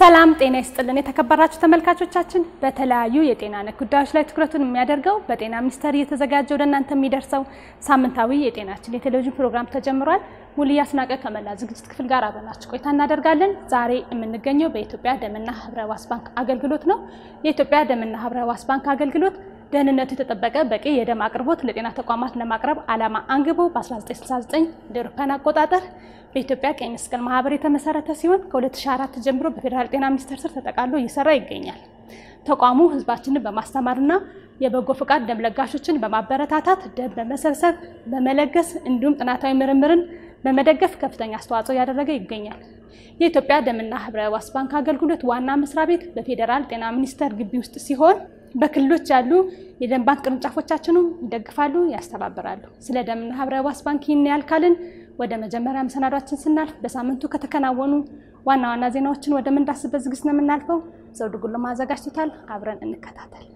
ሰላም ጤና ይስጥልን የተከበራችሁ ተመልካቾቻችን በተለያዩ የጤና ነክ ጉዳዮች ላይ ትኩረቱን የሚያደርገው በጤና ሚኒስቴር እየተዘጋጀ ወደ እናንተ የሚደርሰው ሳምንታዊ የጤናችን የቴሌቪዥን ፕሮግራም ተጀምሯል። ሙልያ አስናቀ ከመላ ዝግጅት ክፍል ጋር አብረናችሁ ቆይታ እናደርጋለን። ዛሬ የምንገኘው በኢትዮጵያ ደምና ህብረ ሕዋስ ባንክ አገልግሎት ነው። የኢትዮጵያ ደምና ህብረ ሕዋስ ባንክ አገልግሎት ደህንነቱ የተጠበቀ በቂ የደም አቅርቦት ለጤና ተቋማት ለማቅረብ ዓላማ አንግቦ በ1969 ደርፓን አቆጣጠር በኢትዮጵያ ቀይ መስቀል ማህበር የተመሰረተ ሲሆን ከ2004 ጀምሮ በፌደራል ጤና ሚኒስቴር ስር ተጠቃሎ እየሰራ ይገኛል። ተቋሙ ህዝባችንን በማስተማርና የበጎ ፍቃድ ደም ለጋሾችን በማበረታታት ደም በመሰብሰብ በመለገስ እንዲሁም ጥናታዊ ምርምርን በመደገፍ ከፍተኛ አስተዋጽኦ ያደረገ ይገኛል። የኢትዮጵያ ደምና ህብረ ሕዋስ ባንክ አገልግሎት ዋና መስሪያ ቤት በፌደራል ጤና ሚኒስቴር ግቢ ውስጥ ሲሆን በክልሎች ያሉ የደም ባንክ ቅርንጫፎቻችንን ይደግፋሉ፣ ያስተባብራሉ። ስለ ደምና ህብረ ሕዋስ ባንክ ያልካልን ወደ መጀመሪያ መሰናዷችን ስናልፍ በሳምንቱ ከተከናወኑ ዋና ዋና ዜናዎችን ወደ ምንዳስበት ዝግጅት ነው የምናልፈው። ዘውዱ ጉሎ ማዘጋጅቶታል። አብረን እንከታተል።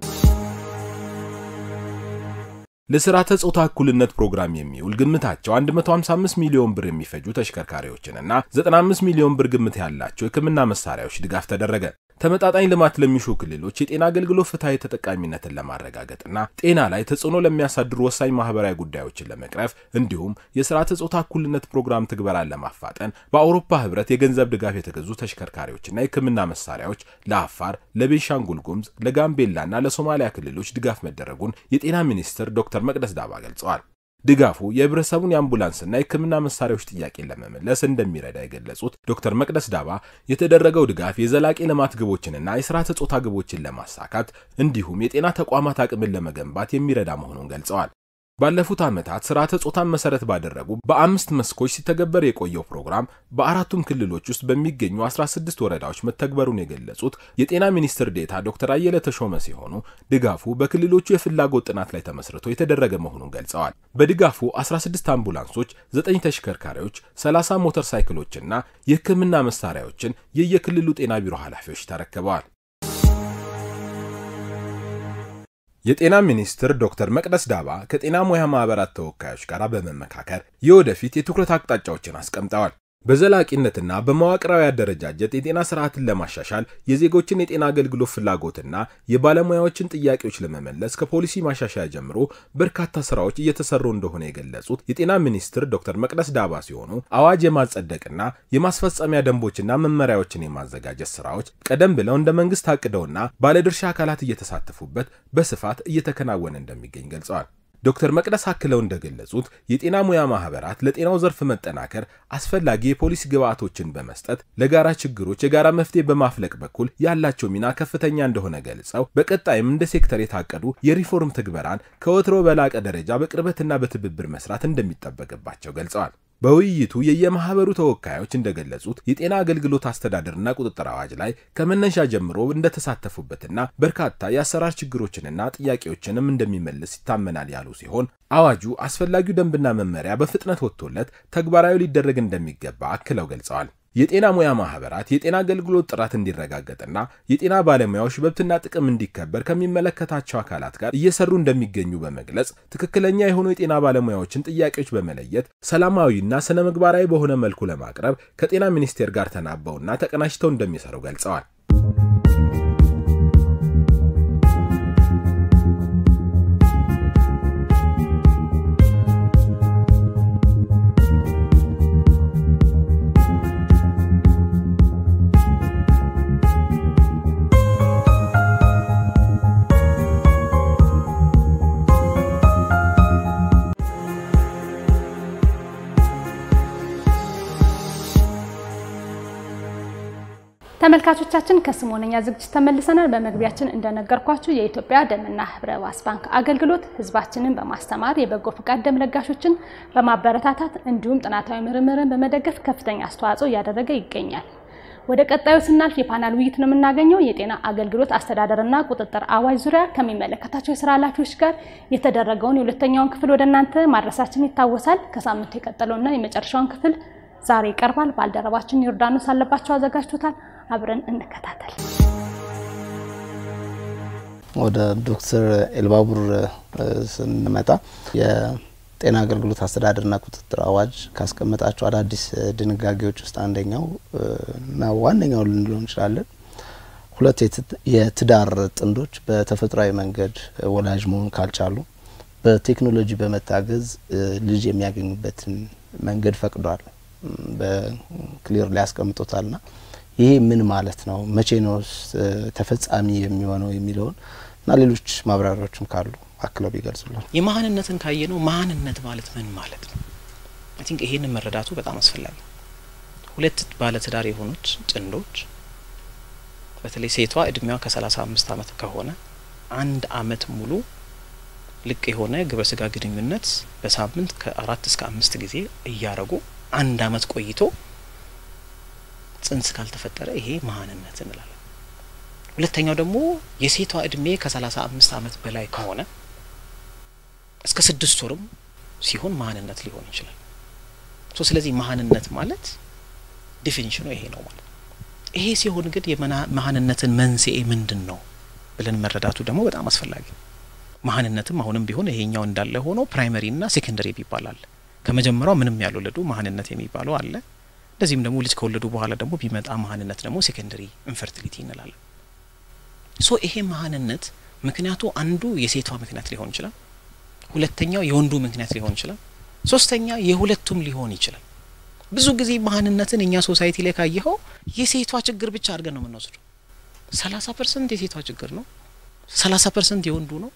ለስርዓተ ጾታ እኩልነት ፕሮግራም የሚውል ግምታቸው 155 ሚሊዮን ብር የሚፈጁ ተሽከርካሪዎችንና 95 ሚሊዮን ብር ግምት ያላቸው የሕክምና መሳሪያዎች ድጋፍ ተደረገ። ተመጣጣኝ ልማት ለሚሹ ክልሎች የጤና አገልግሎት ፍትሃዊ ተጠቃሚነትን ለማረጋገጥና ጤና ላይ ተጽዕኖ ለሚያሳድሩ ወሳኝ ማህበራዊ ጉዳዮችን ለመቅረፍ እንዲሁም የስርዓተ ጾታ እኩልነት ፕሮግራም ትግበራን ለማፋጠን በአውሮፓ ህብረት የገንዘብ ድጋፍ የተገዙ ተሽከርካሪዎችና የሕክምና መሳሪያዎች ለአፋር፣ ለቤንሻንጉል ጉሙዝ፣ ለጋምቤላና ለሶማሊያ ክልሎች ድጋፍ መደረጉን የጤና ሚኒስትር ዶክተር መቅደስ ዳባ ገልጸዋል። ድጋፉ የህብረተሰቡን የአምቡላንስና የሕክምና መሳሪያዎች ጥያቄን ለመመለስ እንደሚረዳ የገለጹት ዶክተር መቅደስ ዳባ የተደረገው ድጋፍ የዘላቂ ልማት ግቦችንና የስርዓተ ጾታ ግቦችን ለማሳካት እንዲሁም የጤና ተቋማት አቅምን ለመገንባት የሚረዳ መሆኑን ገልጸዋል። ባለፉት ዓመታት ስርዓተ ጾታን መሰረት ባደረጉ በ5 መስኮች ሲተገበር የቆየው ፕሮግራም በአራቱም ክልሎች ውስጥ በሚገኙ 16 ወረዳዎች መተግበሩን የገለጹት የጤና ሚኒስትር ዴታ ዶክተር አየለ ተሾመ ሲሆኑ ድጋፉ በክልሎቹ የፍላጎት ጥናት ላይ ተመስርቶ የተደረገ መሆኑን ገልጸዋል። በድጋፉ 16 አምቡላንሶች፣ 9 ተሽከርካሪዎች፣ 30 ሞተር ሳይክሎችና የሕክምና መሳሪያዎችን የየክልሉ ጤና ቢሮ ኃላፊዎች ተረክበዋል። የጤና ሚኒስትር ዶክተር መቅደስ ዳባ ከጤና ሙያ ማህበራት ተወካዮች ጋር በመመካከር የወደፊት የትኩረት አቅጣጫዎችን አስቀምጠዋል። በዘላቂነትና በመዋቅራዊ አደረጃጀት የጤና ስርዓትን ለማሻሻል የዜጎችን የጤና አገልግሎት ፍላጎትና የባለሙያዎችን ጥያቄዎች ለመመለስ ከፖሊሲ ማሻሻያ ጀምሮ በርካታ ስራዎች እየተሰሩ እንደሆነ የገለጹት የጤና ሚኒስትር ዶክተር መቅደስ ዳባ ሲሆኑ አዋጅ የማጸደቅና የማስፈጸሚያ ደንቦችና መመሪያዎችን የማዘጋጀት ስራዎች ቀደም ብለው እንደ መንግስት አቅደውና ባለድርሻ አካላት እየተሳተፉበት በስፋት እየተከናወነ እንደሚገኝ ገልጸዋል። ዶክተር መቅደስ አክለው እንደገለጹት የጤና ሙያ ማህበራት ለጤናው ዘርፍ መጠናከር አስፈላጊ የፖሊሲ ግብዓቶችን በመስጠት ለጋራ ችግሮች የጋራ መፍትሄ በማፍለቅ በኩል ያላቸው ሚና ከፍተኛ እንደሆነ ገልጸው በቀጣይም እንደ ሴክተር የታቀዱ የሪፎርም ትግበራን ከወትሮ በላቀ ደረጃ በቅርበትና በትብብር መስራት እንደሚጠበቅባቸው ገልጸዋል። በውይይቱ የየማህበሩ ተወካዮች እንደገለጹት የጤና አገልግሎት አስተዳደርና ቁጥጥር አዋጅ ላይ ከመነሻ ጀምሮ እንደተሳተፉበትና በርካታ የአሰራር ችግሮችንና ጥያቄዎችንም እንደሚመልስ ይታመናል ያሉ ሲሆን አዋጁ አስፈላጊው ደንብና መመሪያ በፍጥነት ወጥቶለት ተግባራዊ ሊደረግ እንደሚገባ አክለው ገልጸዋል። የጤና ሙያ ማህበራት የጤና አገልግሎት ጥራት እንዲረጋገጥና የጤና ባለሙያዎች መብትና ጥቅም እንዲከበር ከሚመለከታቸው አካላት ጋር እየሰሩ እንደሚገኙ በመግለጽ ትክክለኛ የሆኑ የጤና ባለሙያዎችን ጥያቄዎች በመለየት ሰላማዊና ስነ ምግባራዊ በሆነ መልኩ ለማቅረብ ከጤና ሚኒስቴር ጋር ተናበውና ተቀናጅተው እንደሚሰሩ ገልጸዋል። ተመልካቾቻችን ከስሞነኛ ዝግጅት ተመልሰናል። በመግቢያችን እንደነገርኳችሁ የኢትዮጵያ ደምና ህብረ ሕዋስ ባንክ አገልግሎት ህዝባችንን በማስተማር የበጎ ፍቃድ ደም ለጋሾችን በማበረታታት እንዲሁም ጥናታዊ ምርምርን በመደገፍ ከፍተኛ አስተዋጽኦ እያደረገ ይገኛል። ወደ ቀጣዩ ስናልፍ የፓናል ውይይት ነው የምናገኘው። የጤና አገልግሎት አስተዳደርና ቁጥጥር አዋጅ ዙሪያ ከሚመለከታቸው የሥራ ኃላፊዎች ጋር የተደረገውን የሁለተኛውን ክፍል ወደ እናንተ ማድረሳችን ይታወሳል። ከሳምንቱ የቀጠለውና የመጨረሻውን ክፍል ዛሬ ይቀርባል። ባልደረባችን ዮርዳኖስ አለባቸው አዘጋጅቶታል። አብረን እንከታተል። ወደ ዶክተር ኤልባቡር ስንመጣ ጤና አገልግሎት አስተዳደርና ቁጥጥር አዋጅ ካስቀመጣቸው አዳዲስ ድንጋጌዎች ውስጥ አንደኛው እና ዋነኛው ልንለው እንችላለን ሁለት የትዳር ጥንዶች በተፈጥሯዊ መንገድ ወላጅ መሆን ካልቻሉ በቴክኖሎጂ በመታገዝ ልጅ የሚያገኙበትን መንገድ ፈቅዷል። በክሊር ሊያስቀምጡታልና ይሄ ምን ማለት ነው? መቼ ነው ተፈጻሚ የሚሆነው የሚለውን እና ሌሎች ማብራሪያዎችም ካሉ አክለው ቢገልጹልን። የማህንነትን ካየነው ማህንነት ማለት ምን ማለት ነው? አይ ቲንክ ይሄንን መረዳቱ በጣም አስፈላጊ። ሁለት ባለ ትዳር የሆኑት ጥንዶች በተለይ ሴቷ እድሜዋ ከ35 አመት ከሆነ አንድ አመት ሙሉ ልቅ የሆነ ግብረ ስጋ ግንኙነት በሳምንት ከ4 እስከ 5 ጊዜ እያረጉ አንድ አመት ቆይቶ ጽንስ ካልተፈጠረ ይሄ ማህንነት እንላለን። ሁለተኛው ደግሞ የሴቷ እድሜ ከ35 አመት በላይ ከሆነ እስከ 6 ወርም ሲሆን ማህንነት ሊሆን ይችላል። ስለዚህ ማህንነት ማለት ዲፊኒሽኑ ይሄ ነው ማለት። ይሄ ሲሆን ግን የማህንነትን መንስኤ ምንድነው ብለን መረዳቱ ደግሞ በጣም አስፈላጊ ነው። ማህንነትም አሁንም ቢሆን ይሄኛው እንዳለ ሆኖ ፕራይመሪ እና ሴኮንደሪ ይባላል። ከመጀመሪያው ምንም ያልወለዱ ማህንነት የሚባለው አለ። እንደዚህም ደግሞ ልጅ ከወለዱ በኋላ ደግሞ ቢመጣ ማህንነት ደግሞ ሴኮንደሪ ኢንፈርቲሊቲ እንላለን። ይሄ ማህንነት ምክንያቱ አንዱ የሴቷ ምክንያት ሊሆን ይችላል፣ ሁለተኛው የወንዱ ምክንያት ሊሆን ይችላል፣ ሶስተኛ የሁለቱም ሊሆን ይችላል። ብዙ ጊዜ ማህንነትን እኛ ሶሳይቲ ላይ ካየኸው የሴቷ ችግር ብቻ አድርገን ነው የምንወስደው። 30% የሴቷ ችግር ነው፣ 30% የወንዱ ነው።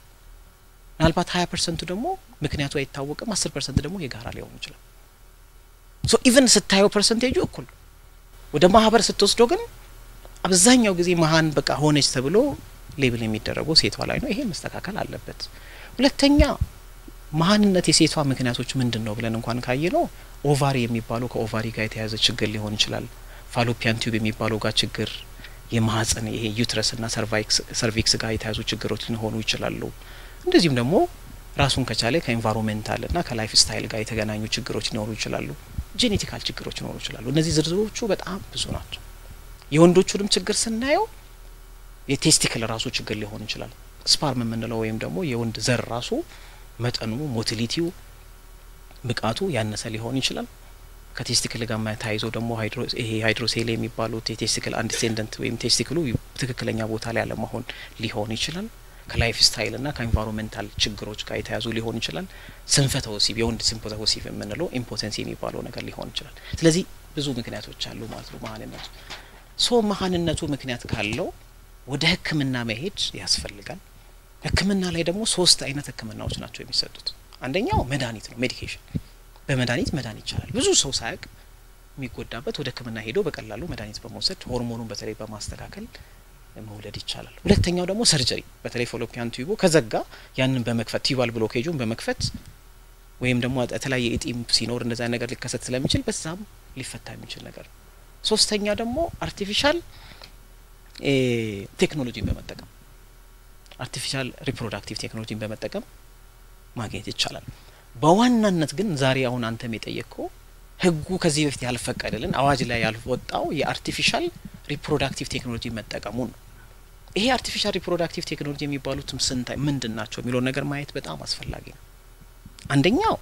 ምናልባት 20% ደግሞ ምክንያቱ አይታወቅም፣ 10% ደግሞ የጋራ ሊሆን ይችላል። ኢቭን ስታየው ፐርሰንቴጁ እኩል ወደ ማህበር ስትወስደው ግን አብዛኛው ጊዜ መሃን በቃ ሆነች ተብሎ ሌብል የሚደረገው ሴቷ ላይ ነው። ይሄ መስተካከል አለበት። ሁለተኛ መሃንነት የሴቷ ምክንያቶች ምንድነው ብለን እንኳን ካየነው ኦቫሪ የሚባለው ከኦቫሪ ጋር የተያያዘ ችግር ሊሆን ይችላል። ፋሎፒያን ቲዩብ የሚባለው ጋር ችግር፣ የማህፀን ይሄ ዩትረስ እና ሰርቪክስ ጋር የተያያዙ ችግሮች ሊሆኑ ይችላሉ። እንደዚህም ደግሞ ራሱን ከቻለ ከኤንቫይሮንመንታል እና ከላይፍ ስታይል ጋር የተገናኙ ችግሮች ሊኖሩ ይችላሉ። ጄኔቲካል ችግሮች ሊኖሩ ይችላሉ። እነዚህ ዝርዝሮቹ በጣም ብዙ ናቸው። የወንዶቹንም ችግር ስናየው የቴስቲክል ራሱ ችግር ሊሆን ይችላል። ስፐርም የምንለው ወይም ደግሞ የወንድ ዘር ራሱ መጠኑ ሞቲሊቲው ብቃቱ ያነሰ ሊሆን ይችላል። ከቴስቲክል ጋር ተያይዞ ደግሞ ሃይድሮሴል የሚባሉት የቴስቲክል አንዲሴንደንት ወይም ቴስቲክሉ ትክክለኛ ቦታ ላይ አለመሆን ሊሆን ይችላል። ከላይፍ ስታይል እና ከኤንቫይሮንመንታል ችግሮች ጋር የተያዙ ሊሆን ይችላል። ስንፈተ ወሲብ የወንድ ስንፈተ ወሲብ የምንለው ኢምፖቴንሲ የሚባለው ነገር ሊሆን ይችላል። ስለዚህ ብዙ ምክንያቶች አሉ ማለት ነው ማህንነቱ። ማህንነቱ ምክንያት ካለው ወደ ህክምና መሄድ ያስፈልጋል። ህክምና ላይ ደግሞ 3 አይነት ህክምናዎች ናቸው የሚሰጡት። አንደኛው መድኃኒት ነው፣ ሜዲኬሽን። በመድኃኒት መዳን ይቻላል። ብዙ ሰው ሳያቅ የሚጎዳበት ወደ ህክምና ሄዶ በቀላሉ መድኃኒት በመውሰድ ሆርሞኑን በተለይ በማስተካከል መውለድ ይቻላል። ሁለተኛው ደግሞ ሰርጀሪ፣ በተለይ ፋሎፒያን ቲዩቡ ከዘጋ ያንን በመክፈት ቲዩባል ብሎኬጁን በመክፈት ወይም ደግሞ የተለያየ ኢጢም ሲኖር እንደዛ ነገር ሊከሰት ስለሚችል በዛም ሊፈታ የሚችል ነገር። ሶስተኛ ደግሞ አርቲፊሻል ቴክኖሎጂን በመጠቀም አርቲፊሻል ሪፕሮዳክቲቭ ቴክኖሎጂን በመጠቀም ማግኘት ይቻላል። በዋናነት ግን ዛሬ አሁን አንተም የጠየቀው ህጉ ከዚህ በፊት ያልፈቀደልን አዋጅ ላይ ያልወጣው የአርቲፊሻል ሪፕሮዳክቲቭ ቴክኖሎጂ መጠቀሙን ነው። ይሄ አርቲፊሻል ሪፕሮዳክቲቭ ቴክኖሎጂ የሚባሉትም ምንድናቸው የሚለው ነገር ማየት በጣም አስፈላጊ ነው። አንደኛው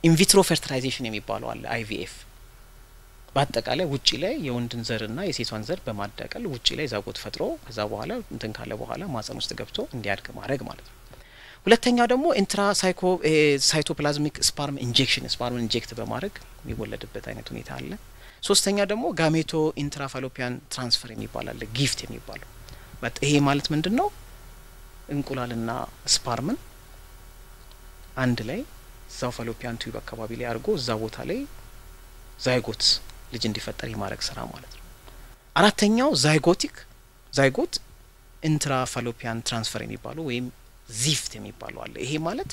ኢንቪትሮ ፈርቲላይዜሽን የሚባለው አለ፣ አይቪኤፍ። በአጠቃላይ ውጪ ላይ የወንድን ዘርና የሴቷን ዘር በማዳቀል ውጪ ላይ ዛጎት ፈጥሮ ከዛ በኋላ እንትን ካለ በኋላ ማህፀን ውስጥ ገብቶ እንዲያድግ ማድረግ ማለት ነው። ሁለተኛው ደግሞ ኢንትራ ሳይቶፕላዝሚክ ስፐርም ኢንጀክሽን፣ ስፐርም ኢንጀክት በማድረግ የሚወለድበት አይነት ሁኔታ አለ። ሶስተኛ ደግሞ ጋሜቶ ኢንትራፋሎፒያን ትራንስፈር የሚባል አለ፣ ጊፍት የሚባለው። ይሄ ማለት ምንድነው? እንቁላልና ስፐርምን አንድ ላይ ዛው ፋሎፒያን ቲዩብ አካባቢ ላይ አድርጎ እዛ ቦታ ላይ ዛይጎት ልጅ እንዲፈጠር የማድረግ ስራ ማለት ነው። አራተኛው ዛይጎት ኢንትራፋሎፒያን ትራንስፈር የሚባለው ወይም ዚፍት የሚባለው አለ። ይሄ ማለት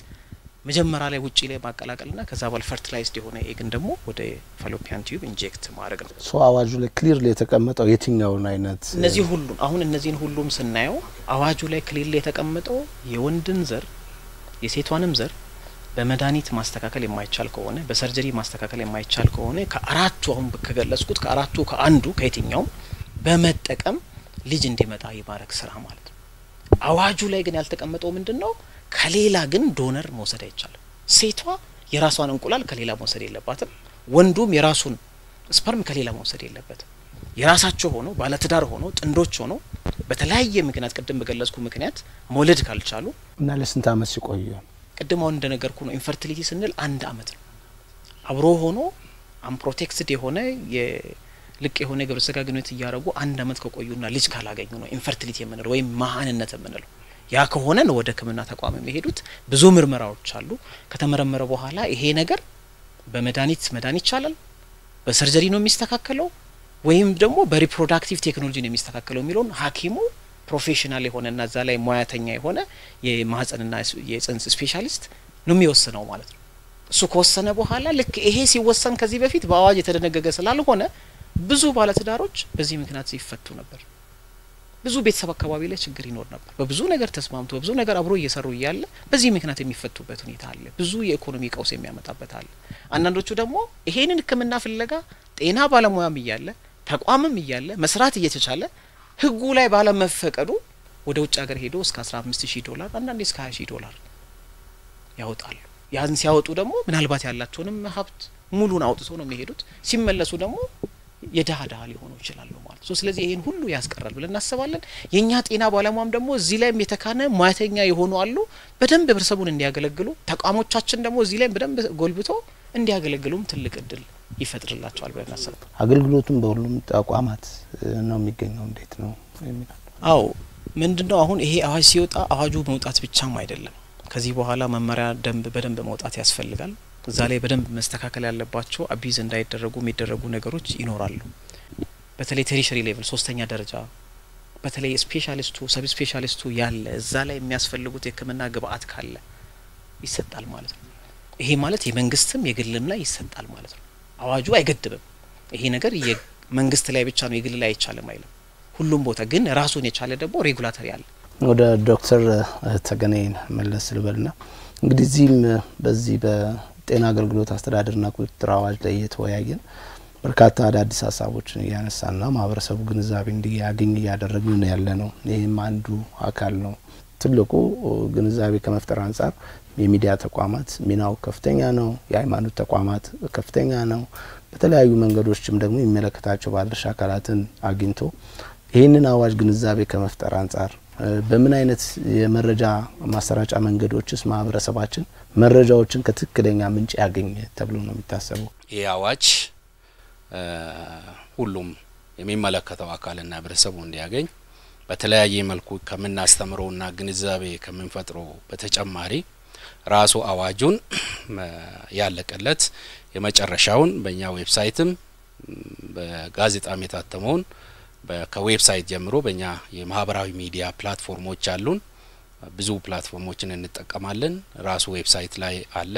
መጀመሪያ ላይ ውጪ ላይ ማቀላቀልና ከዛ በኋላ ፈርቲላይዝድ የሆነ ኤግን ደግሞ ወደ ፋሎፒያን ቲዩብ ኢንጀክት ማድረግ ነው። አዋጁ ላይ ክሊርሊ የተቀመጠው የትኛውን አይነት እነዚህ ሁሉ አሁን እነዚህን ሁሉም ስናየው አዋጁ ላይ ክሊርሊ የተቀመጠው የወንድን ዘር የሴቷንም ዘር በመድኃኒት ማስተካከል የማይቻል ከሆነ በሰርጀሪ ማስተካከል የማይቻል ከሆነ ከአራቱ አሁን ከገለጽኩት ከአራቱ ከአንዱ ከየትኛው በመጠቀም ልጅ እንዲመጣ የማድረግ ስራ ማለት ነው። አዋጁ ላይ ግን ያልተቀመጠው ምንድነው? ከሌላ ግን ዶነር መውሰድ አይቻልም። ሴቷ የራሷን እንቁላል ከሌላ መውሰድ የለባትም። ወንዱም የራሱን ስፐርም ከሌላ መውሰድ የለበትም። የራሳቸው ሆኖ ባለትዳር ሆኖ ጥንዶች ሆኖ በተለያየ ምክንያት ቀደም በገለጽኩ ምክንያት መውለድ ካልቻሉ እና ለስንት አመት ሲቆዩ ቀደም አሁን እንደነገርኩ ነው ኢንፈርቲሊቲ ስንል 1 አመት ነው አብሮ ሆኖ አንፕሮቴክትድ የሆነ የልቅ የሆነ ግብረ ስጋ ግንኙነት ያያረጉ 1 አመት ከቆዩና ልጅ ካላገኙ ነው ኢንፈርቲሊቲ የምንለው ወይም መሃንነት የምንለው ያ ከሆነ ነው ወደ ሕክምና ተቋም የሚሄዱት ብዙ ምርመራዎች አሉ ከተመረመረ በኋላ ይሄ ነገር በመድኃኒት መዳን ይቻላል በሰርጀሪ ነው የሚስተካከለው ወይም ደግሞ በሪፕሮዳክቲቭ ቴክኖሎጂ ነው የሚስተካከለው የሚለውን ሐኪሙ ፕሮፌሽናል የሆነና እዛ ላይ ሙያተኛ የሆነ የማህፀንና የጽንስ ስፔሻሊስት ነው የሚወስነው ማለት ነው እሱ ከወሰነ በኋላ ልክ ይሄ ሲወሰን ከዚህ በፊት በአዋጅ የተደነገገ ስላልሆነ ብዙ ባለትዳሮች በዚህ ምክንያት ሲፈቱ ነበር ብዙ ቤተሰብ አካባቢ ላይ ችግር ይኖር ነበር በብዙ ነገር ተስማምቶ በብዙ ነገር አብሮ እየሰሩ ይያለ በዚህ ምክንያት የሚፈቱበት ሁኔታ አለ ብዙ የኢኮኖሚ ቀውስ የሚያመጣበት አለ አንዳንዶቹ ደግሞ ይሄንን ሕክምና ፍለጋ ጤና ባለሙያም ይያለ ተቋምም ይያለ መስራት እየተቻለ ህጉ ላይ ባለ መፈቀዱ ወደ ውጭ ሀገር ሄዶ እስከ $15000 አንዳንዴ እስከ $20000 ያወጣሉ ያን ሲያወጡ ደግሞ ምናልባት ያላቸውንም ሀብት ሙሉን አውጥቶ ነው የሚሄዱት ሲመለሱ ደግሞ የዳዳ ሊሆኑ ይችላሉ ማለት ነው ስለዚህ ይሄን ሁሉ ያስቀራል ብለን እናስባለን የኛ ጤና ባለሙያም ደግሞ እዚህ ላይ የተካነ ሙያተኛ የሆኑ አሉ በደንብ ህብረተሰቡን እንዲያገለግሉ ተቋሞቻችን ደግሞ እዚህ ላይ በደንብ ጎልብቶ እንዲያገለግሉም ትልቅ እድል ይፈጥርላቸዋል ብለን እናስባለን አገልግሎቱም በሁሉም ተቋማት ነው የሚገኘው እንዴት ነው የሚለው አው ምንድነው አሁን ይሄ አዋጅ ሲወጣ አዋጁ መውጣት ብቻም አይደለም ከዚህ በኋላ መመሪያ ደንብ በደንብ መውጣት ያስፈልጋል እዛ ላይ በደንብ መስተካከል ያለባቸው አቢዝ እንዳይደረጉ የሚደረጉ ነገሮች ይኖራሉ በተለይ ቴሪሸሪ ሌቭል 3ኛ ደረጃ በተለይ ስፔሻሊስቱ ሰብ ስፔሻሊስቱ ያለ እዛ ላይ የሚያስፈልጉት የሕክምና ግብአት ካለ ይሰጣል ማለት ነው ይሄ ማለት የመንግስትም የግልም ላይ ይሰጣል ማለት ነው አዋጁ አይገድብም ይሄ ነገር የመንግስት ላይ ብቻ ነው የግል ላይ አይቻልም አይልም ሁሉም ቦታ ግን ራሱን የቻለ ደግሞ ሬጉላተሪ አለ ወደ ዶክተር ተገነይን መለስ ልበልና እንግዲህ እዚህም በዚህ በጤና አገልግሎት አስተዳደርና ቁጥጥር አዋጅ ላይ የተወያየን በርካታ አዳዲስ ሀሳቦችን ያነሳና ማህበረሰቡ ግንዛቤ እንዲያገኝ ያደረግን ነው ያለነው ይሄም አንዱ አካል ነው ትልቁ ግንዛቤ ከመፍጠር አንፃር የሚዲያ ተቋማት ሚናው ከፍተኛ ነው የሃይማኖት ተቋማት ከፍተኛ ነው በተለያዩ መንገዶችም ደግሞ የሚመለከታቸው ባለድርሻ አካላትን አግኝቶ ይሄንን አዋጅ ግንዛቤ ከመፍጠር አንፃር በምን አይነት የመረጃ ማሰራጫ መንገዶችስ ማህበረሰባችን መረጃዎችን ከትክክለኛ ምንጭ ያገኝ ተብሎ ነው የሚታሰበው ይህ አዋጅ ሁሉም የሚመለከተው አካልና ህብረተሰቡ እንዲያገኝ በተለያየ መልኩ ከምናስተምረውና ግንዛቤ ከምንፈጥረው በተጨማሪ ራሱ አዋጁን ያለቀለት የመጨረሻውን በእኛ ዌብሳይትም በጋዜጣም የታተመውን ከዌብሳይት ጀምሮ በእኛ የማህበራዊ ሚዲያ ፕላትፎርሞች አሉን ብዙ ፕላትፎርሞችን እንጠቀማለን ራሱ ዌብሳይት ላይ አለ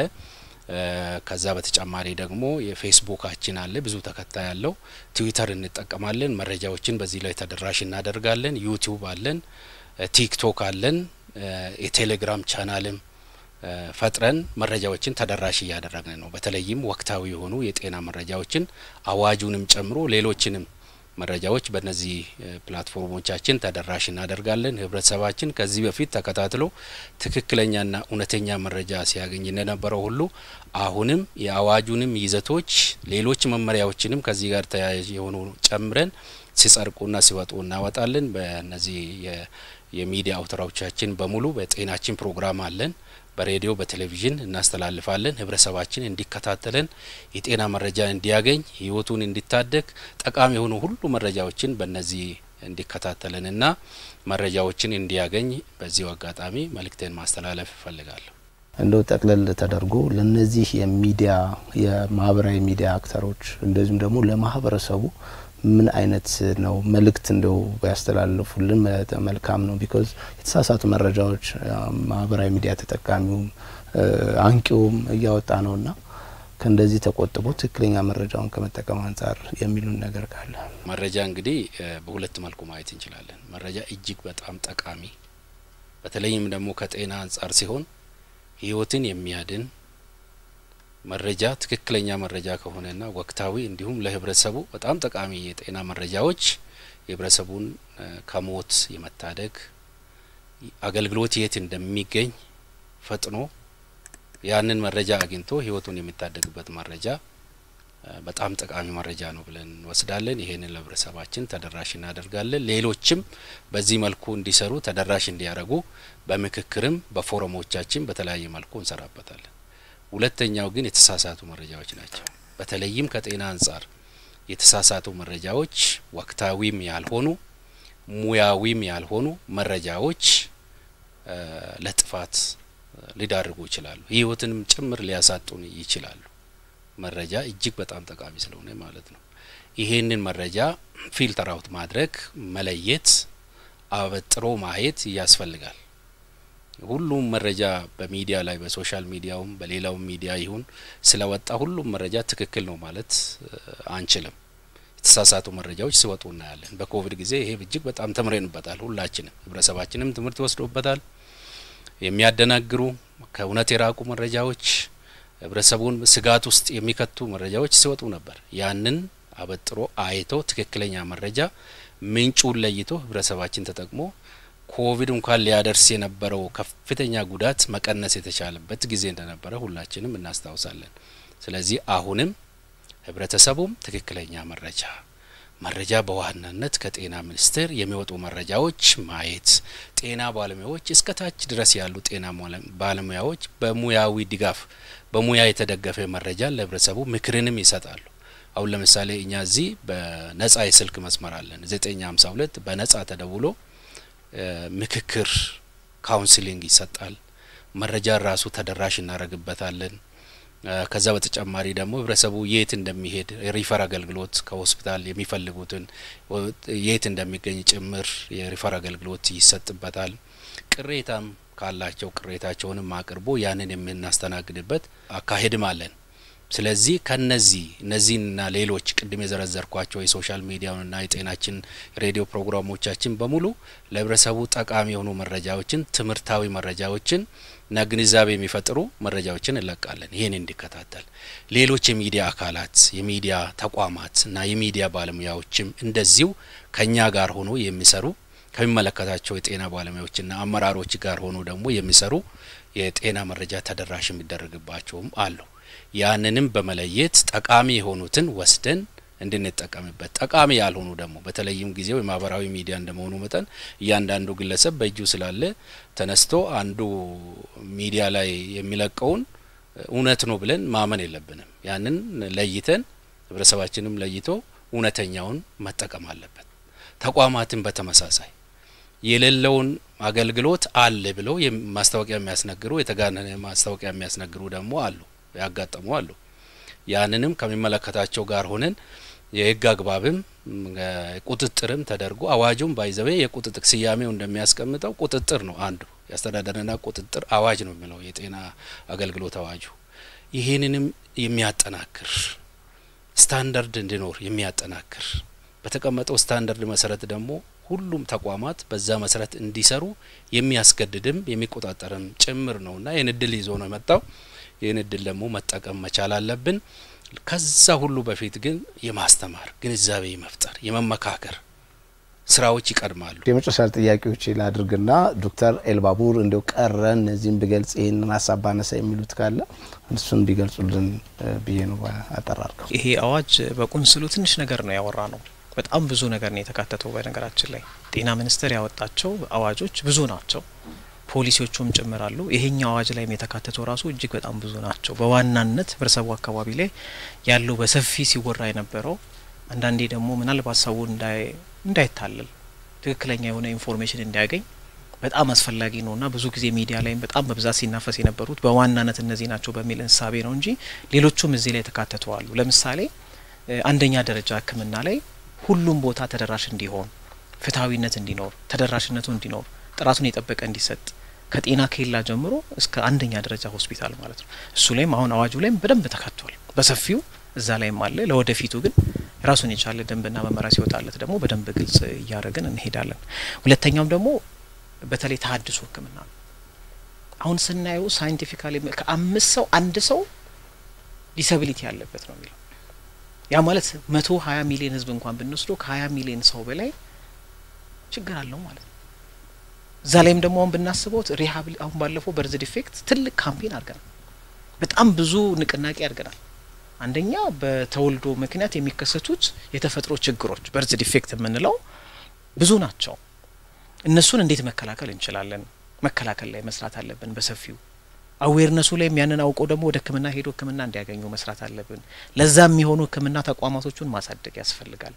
ከዛ በተጨማሪ ደግሞ የፌስቡካችን አለ ብዙ ተከታይ ያለው ትዊተር እንጠቀማለን መረጃዎችን በዚህ ላይ ተደራሽ እናደርጋለን ዩቲዩብ አለን ቲክቶክ አለን የቴሌግራም ቻናልም ፈጥረን መረጃዎችን ተደራሽ ያደረግን ነው በተለይም ወቅታዊ የሆኑ የጤና መረጃዎችን አዋጁንም ጨምሮ ሌሎችንም መረጃዎች በእነዚህ ፕላትፎርሞቻችን ተደራሽ እናደርጋለን ህብረተሰባችን ከዚህ በፊት ተከታትሎ ትክክለኛና እውነተኛ መረጃ ሲያገኝ እንደነበረው ሁሉ አሁንም የአዋጁንም ይዘቶች ሌሎች መመሪያዎችንም ከዚህ ጋር ተያያዥ የሆኑ ጨምረን ሲጸድቁና ሲወጡ እናወጣለን በእነዚህ የሚዲያ አውታሮቻችን በሙሉ በጤናችን ፕሮግራም አለን በሬዲዮ በቴሌቪዥን እናስተላልፋለን ህብረተሰባችን እንዲከታተለን የጤና መረጃ እንዲያገኝ ህይወቱን እንዲታደግ ጠቃሚ የሆኑ ሁሉ መረጃዎችን በእነዚህ እንዲከታተለንና መረጃዎችን እንዲያገኝ በዚህ አጋጣሚ መልእክቴን ማስተላለፍ ፈልጋለሁ እንደው ጠቅለል ተደርጎ ለነዚህ የሚዲያ የማህበራዊ ሚዲያ አክተሮች እንደዚሁም ደግሞ ለማህበረሰቡ ምን አይነት ነው መልእክት እንደው ያስተላልፉልን መልካም ነው ቢኮዝ የተሳሳቱ መረጃዎች ማህበራዊ ሚዲያ ተጠቃሚው አንቂውም እያወጣ ነውና ከእንደዚህ ተቆጥቦ ትክክለኛ መረጃውን ከመጠቀም አንፃር የሚሉን ነገር ካለ መረጃ እንግዲህ በሁለት መልኩ ማየት እንችላለን መረጃ እጅግ በጣም ጠቃሚ በተለይም ደግሞ ከጤና አንፃር ሲሆን ህይወትን የሚያድን መረጃ ትክክለኛ መረጃ ከሆነና ወቅታዊ እንዲሁም ለህብረተሰቡ በጣም ጠቃሚ የጤና መረጃዎች የህብረተሰቡን ከሞት የመታደግ አገልግሎት የት እንደሚገኝ ፈጥኖ ያንን መረጃ አግኝቶ ህይወቱን የሚታደግበት መረጃ በጣም ጠቃሚ መረጃ ነው ብለን ወስዳለን። ይሄንን ለህብረተሰባችን ተደራሽ እናደርጋለን። ሌሎችም በዚህ መልኩ እንዲሰሩ ተደራሽ እንዲያደርጉ በምክክርም በፎረሞቻችን በተለያየ መልኩ እንሰራበታለን። ሁለተኛው ግን የተሳሳቱ መረጃዎች ናቸው። በተለይም ከጤና አንፃር የተሳሳቱ መረጃዎች ወቅታዊም ያልሆኑ ሙያዊም ያልሆኑ መረጃዎች ለጥፋት ሊዳርጉ ይችላሉ። ህይወትንም ጭምር ሊያሳጡን ይችላሉ። መረጃ እጅግ በጣም ጠቃሚ ስለሆነ ማለት ነው። ይሄንን መረጃ ፊልተር አውት ማድረግ መለየት አበጥሮ ማየት ያስፈልጋል። ሁሉም መረጃ በሚዲያ ላይ በሶሻል ሚዲያውም በሌላው ሚዲያ ይሁን ስለወጣ ሁሉም መረጃ ትክክል ነው ማለት አንችልም። የተሳሳቱ መረጃዎች ሲወጡ እናያለን። በኮቪድ ጊዜ ይሄ እጅግ በጣም ተምረንበታል። ሁላችንም ህብረተሰባችንም ትምህርት ወስዶበታል። የሚያደናግሩ ከእውነት የራቁ መረጃዎች ህብረተሰቡን ስጋት ውስጥ የሚከቱ መረጃዎች ሲወጡ ነበር። ያንን አበጥሮ አይቶ ትክክለኛ መረጃ ምንጩን ለይቶ ህብረተሰባችን ተጠቅሞ ኮቪድ እንኳን ሊያደርስ የነበረው ከፍተኛ ጉዳት መቀነስ የተቻለበት ጊዜ እንደነበረ ሁላችንም እናስታውሳለን። ስለዚህ አሁንም ህብረተሰቡም ትክክለኛ መረጃ በዋናነት ከጤና ሚኒስቴር የሚወጡ መረጃዎች ማየት ጤና ባለሙያዎች እስከታች ድረስ ያሉ ጤና ባለሙያዎች በሙያዊ ድጋፍ በሙያ የተደገፈ መረጃ ለህብረተሰቡ ምክርንም ይሰጣሉ። አሁን ለምሳሌ እኛ እዚህ በነጻ የስልክ መስመር አለን 952 በነጻ ተደውሎ ምክክር ካውንስሊንግ ይሰጣል። መረጃ ራሱ ተደራሽ እናረግበታለን። ከዛ በተጨማሪ ደግሞ ህብረተሰቡ የት እንደሚሄድ ሪፈር አገልግሎት ከሆስፒታል የሚፈልጉትን የት እንደሚገኝ ጭምር የሪፈር አገልግሎት ይሰጥበታል። ቅሬታም ካላቸው ቅሬታቸውንም አቅርቦ ያንን የምናስተናግድበት አካሄድም አለን። ስለዚህ እነዚህና ሌሎች ቅድም የዘረዘርኳቸው የሶሻል ሚዲያውንና የጤናችን ሬዲዮ ፕሮግራሞቻችን በሙሉ ለህብረተሰቡ ጠቃሚ የሆኑ መረጃዎችን ትምህርታዊ መረጃዎችን እና ግንዛቤ የሚፈጥሩ መረጃዎችን እንለቃለን። ይሄን እንዲከታተል ሌሎች የሚዲያ አካላት የሚዲያ ተቋማት እና የሚዲያ ባለሙያዎችም እንደዚሁ ከኛ ጋር ሆኖ የሚሰሩ ከሚመለከታቸው የጤና ባለሙያዎችና አመራሮች ጋር ሆኖ ደግሞ የሚሰሩ የጤና መረጃ ተደራሽ የሚደረግባቸውም አሉ። ያንንም በመለየት ጠቃሚ የሆኑትን ወስደን እንድንጠቀምበት ጠቃሚ ያልሆኑ ደግሞ በተለይም ጊዜው የማህበራዊ ሚዲያ እንደመሆኑ መጠን እያንዳንዱ ግለሰብ በእጁ ስላለ ተነስቶ አንዱ ሚዲያ ላይ የሚለቀውን እውነት ነው ብለን ማመን የለብንም። ያንን ለይተን ህብረተሰባችንም ለይቶ እውነተኛውን መጠቀም አለበት። ተቋማትን በተመሳሳይ የሌለውን አገልግሎት አለ ብለው ማስታወቂያ የሚያስነግሩ የተጋነነ ማስታወቂያ የሚያስነግሩ ደግሞ አሉ ያጋጠሙ አሉ። ያንንም ከሚመለከታቸው ጋር ሆነን የህግ አግባብም ቁጥጥርም ተደርጎ አዋጁም ባይዘው የቁጥጥር ሲያሜው እንደሚያስቀምጠው ቁጥጥር ነው አንዱ ያስተዳደረና ቁጥጥር አዋጅ ነው የሚለው የጤና አገልግሎት አዋጁ። ይሄንንም የሚያጠናክር ስታንዳርድ እንዲኖር የሚያጠናክር በተቀመጠው ስታንዳርድ መሰረት ደግሞ ሁሉም ተቋማት በዛ መሰረት እንዲሰሩ የሚያስገድድም የሚቆጣጠርም ጭምር ነውና ይሄን እድል ይዞ ነው የመጣው። ይሄን እድል ደግሞ መጠቀም መቻል አለብን። ከዛ ሁሉ በፊት ግን የማስተማር ግንዛቤ መፍጠር የመመካከር ስራዎች ይቀድማሉ። የመጨረሻ ጥያቄዎች ላድርግና ዶክተር ኤልባቡር እንደው ቀረን እዚህም በገልጽ ይሄንን ሐሳብ ባነሳ የሚሉት ካለ እሱን ቢገልጹልን ብዬ ነው አጠራርከው። ይሄ አዋጅ በቁንስሉ ትንሽ ነገር ነው ያወራ ነው። በጣም ብዙ ነገር ነው የተካተተው። በነገራችን ላይ ጤና ሚኒስቴር ያወጣቸው አዋጆች ብዙ ናቸው። ፖሊሲዎቹም ጭምራሉ። ይሄኛው አዋጅ ላይ የተካተተው ራሱ እጅግ በጣም ብዙ ናቸው። በዋናነት ህብረተሰቡ አካባቢ ላይ ያለው በሰፊ ሲወራ የነበረው አንዳንዴ ደግሞ ምናልባት ሰው እንዳይታለል ትክክለኛ የሆነ ኢንፎርሜሽን እንዲያገኝ በጣም አስፈላጊ ነውና ብዙ ጊዜ ሚዲያ ላይ በጣም በብዛት ሲናፈስ የነበሩት በዋናነት እነዚህ ናቸው በሚል እንሳቤ ነው እንጂ ሌሎቹም እዚህ ላይ ተካተተው አሉ። ለምሳሌ አንደኛ ደረጃ ህክምና ላይ ሁሉም ቦታ ተደራሽ እንዲሆን ፍትሃዊነት እንዲኖር ተደራሽነቱ እንዲኖር ጥራቱን የጠበቀ እንዲሰጥ ከጤና ኬላ ጀምሮ እስከ አንደኛ ደረጃ ሆስፒታል ማለት ነው። እሱ ላይም አሁን አዋጁ ላይም በደንብ ተካቷል በሰፊው እዛ ላይም አለ። ለወደፊቱ ግን ራሱን የቻለ ደንብና መመሪያ ሲወጣለት ደግሞ በደንብ ግልጽ እያደረግን እንሄዳለን። ሁለተኛው ደግሞ በተለይ ተሐድሶ ህክምና አሁን ስናየው ሳይንቲፊካሊ ከ5 ሰው አንድ ሰው ዲሳቢሊቲ ያለበት ነው የሚለው። ያ ማለት 120 ሚሊዮን ህዝብ እንኳን ብንወስደው ከ20 ሚሊዮን ሰው በላይ ችግር አለው ማለት ነው። ዛሬም ደግሞ አሁን ብናስበው ሪሃብል አሁን ባለፈው በርዝ ዲፌክት ትልቅ ካምፔን አድርገናል። በጣም ብዙ ንቅናቄ አድርገናል። አንደኛ በተወልዶ ምክንያት የሚከሰቱት የተፈጥሮ ችግሮች በርዝ ዲፌክት የምንለው ብዙ ናቸው። እነሱን እንዴት መከላከል እንችላለን? መከላከል ላይ መስራት አለብን በሰፊው። አዌርነሱ ላይ ያንን አውቆ ደግሞ ወደ ህክምና ሄዶ ህክምና እንዲያገኙ መስራት አለብን። ለዛም የሚሆኑ ህክምና ተቋማቶቹን ማሳደግ ያስፈልጋል።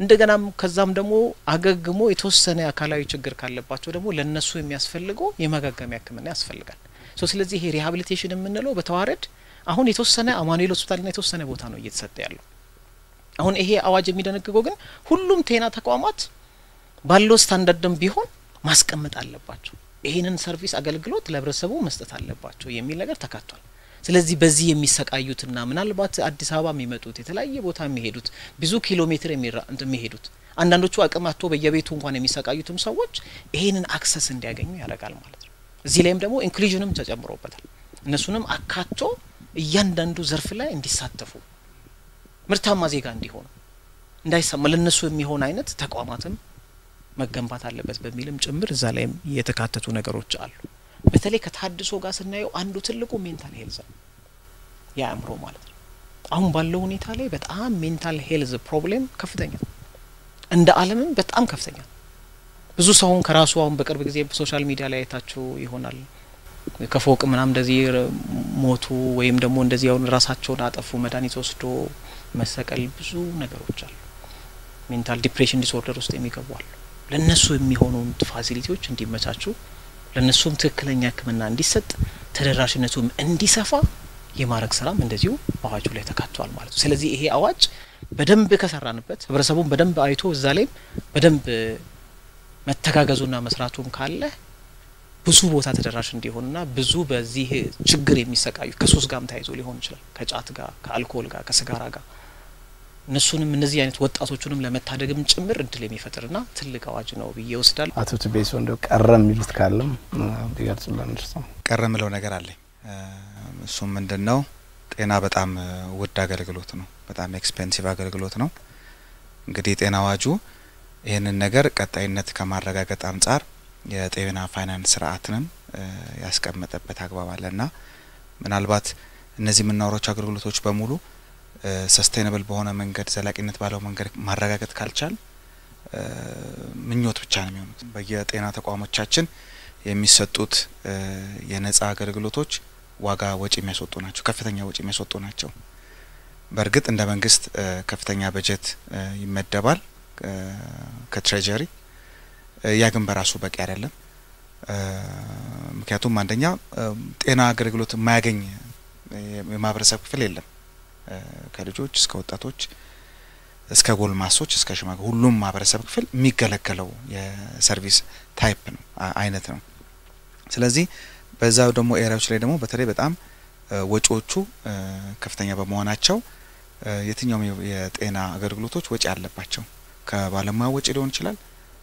እንደገናም ከዛም ደግሞ አገግሞ የተወሰነ አካላዊ ችግር ካለባቸው ደግሞ ለነሱ የሚያስፈልገው የማጋገሚያ ህክምና ያስፈልጋል። ስለዚህ ይሄ ሪሃቢሊቴሽን የምንለው በተዋረድ አሁን የተወሰነ አማኑኤል ሆስፒታልና የተወሰነ ቦታ ነው እየተሰጠ ያለው። አሁን ይሄ አዋጅ የሚደነግገው ግን ሁሉም ጤና ተቋማት ባለው ስታንዳርድም ቢሆን ማስቀመጥ አለባቸው። ይሄንን ሰርቪስ አገልግሎት ለህብረተሰቡ መስጠት አለባቸው የሚል ነገር ተካቷል። ስለዚህ በዚህ የሚሰቃዩትና ምናልባት አዲስ አበባ የሚመጡት የተለያየ ቦታ የሚሄዱት ብዙ ኪሎ ሜትር የሚሄዱት አንዳንዶቹ አቅማቶ በየቤቱ እንኳን የሚሰቃዩትም ሰዎች ይሄንን አክሰስ እንዲያገኙ ያደርጋል ማለት ነው። እዚህ ላይም ደግሞ ኢንክሉዥንም ተጨምሮበታል። እነሱንም አካቶ እያንዳንዱ ዘርፍ ላይ እንዲሳተፉ ምርታማ ዜጋ እንዲሆኑ እንዳይሰማ ለነሱ የሚሆን አይነት ተቋማትም መገንባት አለበት በሚልም ጭምር እዛ ላይ የተካተቱ ነገሮች አሉ። በተለይ ከታድሶ ጋር ስናየው አንዱ ትልቁ ሜንታል ሄልዝ ነው፣ የአእምሮ ማለት ነው። አሁን ባለው ሁኔታ ላይ በጣም ሜንታል ሄልዝ ፕሮብሌም ከፍተኛ ነው፣ እንደ ዓለምም በጣም ከፍተኛ ነው። ብዙ ሰውን ከራሱ አሁን በቅርብ ጊዜ ሶሻል ሚዲያ ላይ አይታችሁ ይሆናል ከፎቅ ምናም እንደዚህ ሞቱ ወይም ደግሞ እንደዚህ ያው ራሳቸውን አጠፉ መድኃኒት ወስዶ መሰቀል፣ ብዙ ነገሮች አሉ። ሜንታል ዲፕሬሽን ዲስኦርደር ውስጥ የሚገቡ አሉ። ለነሱ የሚሆኑ ፋሲሊቲዎች እንዲመቻቹ ለነሱም ትክክለኛ ህክምና እንዲሰጥ ተደራሽነቱም እንዲሰፋ የማረግ ስራም እንደዚሁ አዋጁ ላይ ተካቷል ማለት ነው። ስለዚህ ይሄ አዋጅ በደንብ ከሰራንበት ህብረተሰቡን በደንብ አይቶ እዛ ላይ በደንብ መተጋገዙና መስራቱም ካለ ብዙ ቦታ ተደራሽ እንዲሆንና ብዙ በዚህ ችግር የሚሰቃዩ ከሱስ ጋርም ታይዞ ሊሆን ይችላል፣ ከጫት ጋር፣ ከአልኮል ጋር፣ ከሲጋራ ጋር እነሱንም እነዚህ አይነት ወጣቶቹንም ለመታደግም ጭምር እድል የሚፈጥርና ትልቅ አዋጅ ነው ብዬ ወስዳለሁ። አቶ ትቤሶ እንደው ቀረ የሚሉት ካለም ቢገልጹልን። ቀረ ምለው ነገር አለኝ። እሱም ምንድነው ጤና በጣም ውድ አገልግሎት ነው፣ በጣም ኤክስፔንሲቭ አገልግሎት ነው። እንግዲህ ጤና አዋጁ ይሄንን ነገር ቀጣይነት ከማረጋገጥ አንጻር የጤና ፋይናንስ ስርዓትንም ያስቀመጠበት አግባብ አለና ምናልባት እነዚህ የምናወራቸው አገልግሎቶች በሙሉ ሰስቴይነብል በሆነ መንገድ ዘላቂነት ባለው መንገድ ማረጋገጥ ካልቻል ምኞት ብቻ ነው የሚሆኑት። በየጤና ተቋሞቻችን የሚሰጡት የነጻ አገልግሎቶች ዋጋ ወጪ የሚያስወጡ ናቸው፣ ከፍተኛ ወጪ የሚያስወጡ ናቸው። በእርግጥ እንደ መንግስት ከፍተኛ በጀት ይመደባል ከትሬጀሪ፣ ያ ግን በራሱ በቂ አይደለም። ምክንያቱም አንደኛ ጤና አገልግሎት የማያገኝ የማህበረሰብ ክፍል የለም። ከልጆች እስከ ወጣቶች እስከ ጎልማሶች እስከ ሽማግሌ ሁሉም ማህበረሰብ ክፍል የሚገለገለው የሰርቪስ ታይፕ ነው አይነት ነው። ስለዚህ በዛው ደግሞ ኤሪያዎች ላይ ደግሞ በተለይ በጣም ወጪዎቹ ከፍተኛ በመሆናቸው የትኛውም የጤና አገልግሎቶች ወጪ አለባቸው። ከባለሙያ ወጪ ሊሆን ይችላል፣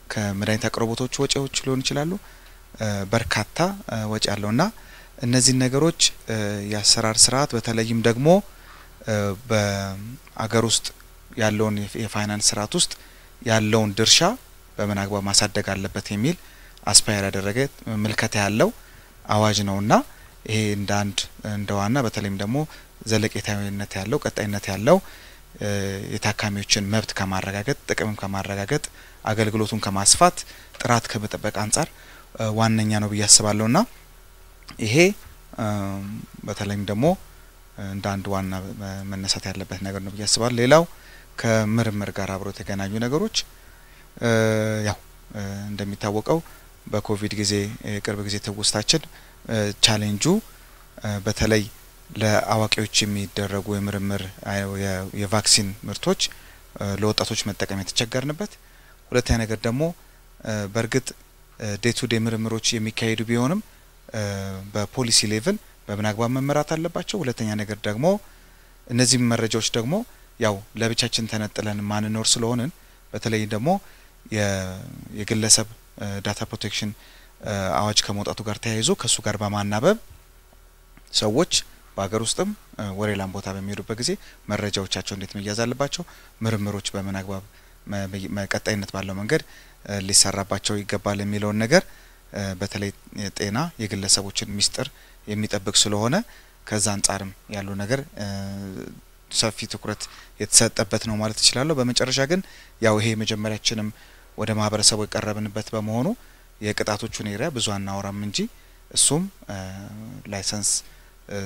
ከመድኃኒት አቅርቦቶች ወጪዎች ሊሆን ይችላሉ፣ በርካታ ወጪ አለውና እነዚህ ነገሮች የአሰራር ስርዓት በተለይም ደግሞ በአገር ውስጥ ያለውን የፋይናንስ ስርዓት ውስጥ ያለውን ድርሻ በምን አግባብ ማሳደግ አለበት የሚል አስፓየር ያደረገ ምልከታ ያለው አዋጅ ነውና ይሄ እንደ ዋና በተለይም ደግሞ ዘለቄታዊነት ያለው ቀጣይነት ያለው የታካሚዎችን መብት ከማረጋገጥ ጥቅምም ከማረጋገጥ አገልግሎቱን ከማስፋት ጥራት ከመጠበቅ አንጻር ዋነኛ ነው ብዬ አስባለሁና ይሄ በተለይም ደግሞ እንደ አንድ ዋና መነሳት ያለበት ነገር ነው ብዬ አስባለሁ። ሌላው ከምርምር ጋር አብሮ የተገናኙ ነገሮች ያው እንደሚታወቀው በኮቪድ ጊዜ ቅርብ ጊዜ ተወስታችን ቻሌንጁ በተለይ ለአዋቂዎች የሚደረጉ የምርምር የቫክሲን ምርቶች ለወጣቶች መጠቀም የተቸገርንበት፣ ሁለተኛ ነገር ደግሞ በርግጥ ዴይ ቱ ዴይ ምርምሮች የሚካሄዱ ቢሆንም በፖሊሲ ሌቭል በምን አግባብ መመራት አለባቸው። ሁለተኛ ነገር ደግሞ እነዚህ መረጃዎች ደግሞ ያው ለብቻችን ተነጥለን ማንኖር ስለሆነን በተለይ ደግሞ የግለሰብ ዳታ ፕሮቴክሽን አዋጅ ከመውጣቱ ጋር ተያይዞ ከሱ ጋር በማናበብ ሰዎች በአገር ውስጥም ወሬላም ቦታ በሚሄዱበት ጊዜ መረጃዎቻቸው እንዴት መያዝ አለባቸው፣ ምርምሮች በምን አግባብ ቀጣይነት ባለው መንገድ ሊሰራባቸው ይገባል የሚለውን ነገር በተለይ ጤና የግለሰቦችን ሚስጥር የሚጠብቅ ስለሆነ ከዛ አንጻርም ያለው ነገር ሰፊ ትኩረት የተሰጠበት ነው ማለት እችላለሁ። በመጨረሻ ግን ያው ይሄ መጀመሪያችንም ወደ ማህበረሰቡ የቀረብንበት በመሆኑ የቅጣቶቹን ኤሪያ ብዙ አናወራም እንጂ እሱም ላይሰንስ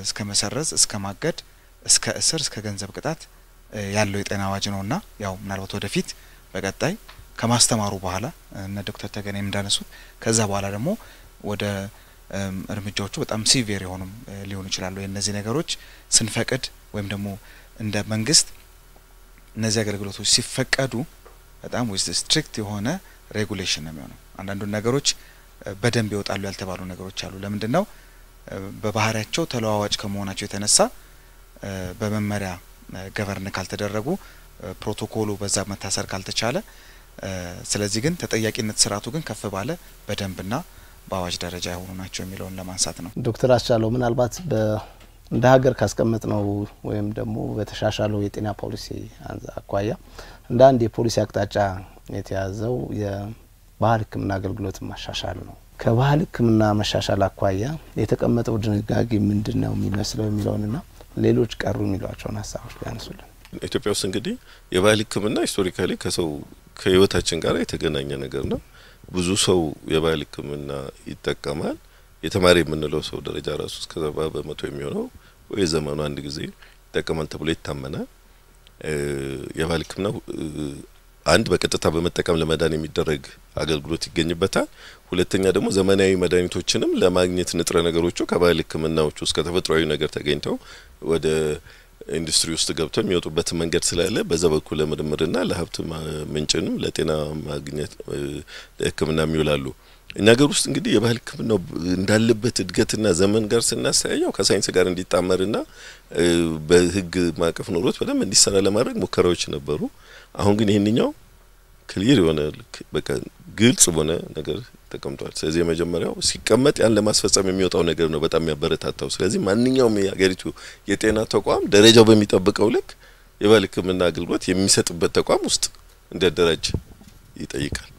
እስከ መሰረዝ እስከ ማገድ እስከ እስር እስከ ገንዘብ ቅጣት ያለው የጤና አዋጅ ነውና ያው ምናልባት ወደፊት በቀጣይ ከማስተማሩ በኋላ እነ ዶክተር ተገኔ እንዳነሱት ከዛ በኋላ ደግሞ ወደ እርምጃዎቹ በጣም ሲቪር የሆኑም ሊሆኑ ይችላሉ። የነዚህ ነገሮች ስንፈቅድ ወይም ደግሞ እንደ መንግስት እነዚህ አገልግሎቶች ሲፈቀዱ በጣም with strict የሆነ ሬጉሌሽን ነው የሚሆነው። አንዳንዱ ነገሮች በደንብ ይወጣሉ ያልተባሉ ነገሮች አሉ። ለምንድነው በባህሪያቸው ተለዋዋጭ ከመሆናቸው የተነሳ በመመሪያ ገቨርን ካልተደረጉ ፕሮቶኮሉ በዛ መታሰር ካልተቻለ ስለዚህ ግን ተጠያቂነት ስርዓቱ ግን ከፍ ባለ በደንብና በአዋጅ ደረጃ የሆኑ ናቸው የሚለውን ለማንሳት ነው። ዶክተር አስቻለው ምናልባት እንደ ሀገር ካስቀመጥነው ወይም ደግሞ በተሻሻለው የጤና ፖሊሲ አኳያ እንደ አንድ የፖሊሲ አቅጣጫ የተያዘው የባህል ሕክምና አገልግሎት ማሻሻል ነው። ከባህል ሕክምና መሻሻል አኳያ የተቀመጠው ድንጋጌ ምንድነው የሚመስለው የሚለውንና ሌሎች ቀሩ የሚሏቸውን ሀሳቦች ቢያነሱልን። ኢትዮጵያ ውስጥ እንግዲህ የባህል ሕክምና ሂስቶሪካሊ ከሰው ከህይወታችን ጋር የተገናኘ ነገር ነው። ብዙ ሰው የባህል ሕክምና ይጠቀማል። የተማሪ የምንለው ሰው ደረጃ ራሱ እስከ 70% የሚሆነው ወይ ዘመኑ አንድ ጊዜ ይጠቀማል ተብሎ ይታመናል። የባህል ሕክምና አንድ በቀጥታ በመጠቀም ለመዳን የሚደረግ አገልግሎት ይገኝበታል። ሁለተኛ ደግሞ ዘመናዊ መድኃኒቶችንም ለማግኘት ንጥረ ነገሮቹ ከባህል ሕክምናዎች ውስጥ ከተፈጥሯዊ ነገር ተገኝተው ወደ ኢንዱስትሪ ውስጥ ገብተው የሚወጡበት መንገድ ስላለ በዛ በኩል ለምርምርና ለሀብት ምንጭንም ለጤና ማግኘት ለሕክምና የሚውላሉ። እኛ ሀገር ውስጥ እንግዲህ የባህል ሕክምናው እንዳለበት እድገትና ዘመን ጋር ስናሳያው ከሳይንስ ጋር እንዲጣመርና በህግ ማቀፍ ኖሮት በደንብ እንዲሰራ ለማድረግ ሙከራዎች ነበሩ። አሁን ግን ይሄንኛው ክሊር የሆነ በቃ ግልጽ ሆነ ነገር ተቀምጧል። ስለዚህ የመጀመሪያው ሲቀመጥ ያን ለማስፈጸም የሚወጣው ነገር ነው በጣም ያበረታታው። ስለዚህ ማንኛውም የሀገሪቱ የጤና ተቋም ደረጃው በሚጠብቀው ልክ የባህል ሕክምና አገልግሎት የሚሰጥበት ተቋም ውስጥ እንዲያደራጅ ይጠይቃል።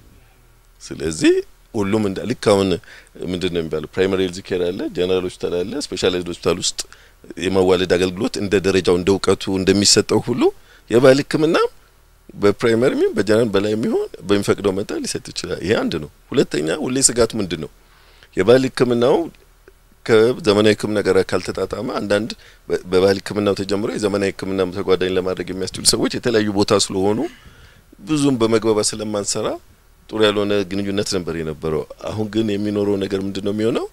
ስለዚህ ሁሉም ልክ አሁን ምንድነው የሚባለው ፕራይመሪ ሄልዝ ኬር አለ፣ ጀነራል ሆስፒታል አለ፣ ስፔሻላይዝድ ሆስፒታል ውስጥ የማዋለድ አገልግሎት እንደ ደረጃው እንደ እውቀቱ እንደሚሰጠው ሁሉ የባህል ሕክምና በፕራይመሪ ምን በጀነራል በላይ የሚሆን በሚፈቅደው መጠን ሊሰጥ ይችላል። ይሄ አንድ ነው። ሁለተኛ ሁሌ ስጋቱ ምንድነው የባህል ሕክምናው ከዘመናዊ ሕክምና ጋር ካልተጣጣመ አንዳንድ በባህል ሕክምናው ተጀምሮ የዘመናዊ ሕክምና ተጓዳኝ ለማድረግ የሚያስችሉ ሰዎች የተለያዩ ቦታ ስለሆኑ ብዙም በመግባባት ስለማንሰራ ጥሩ ያልሆነ ግንኙነት ነበር የነበረው። አሁን ግን የሚኖረው ነገር ምንድነው የሚሆነው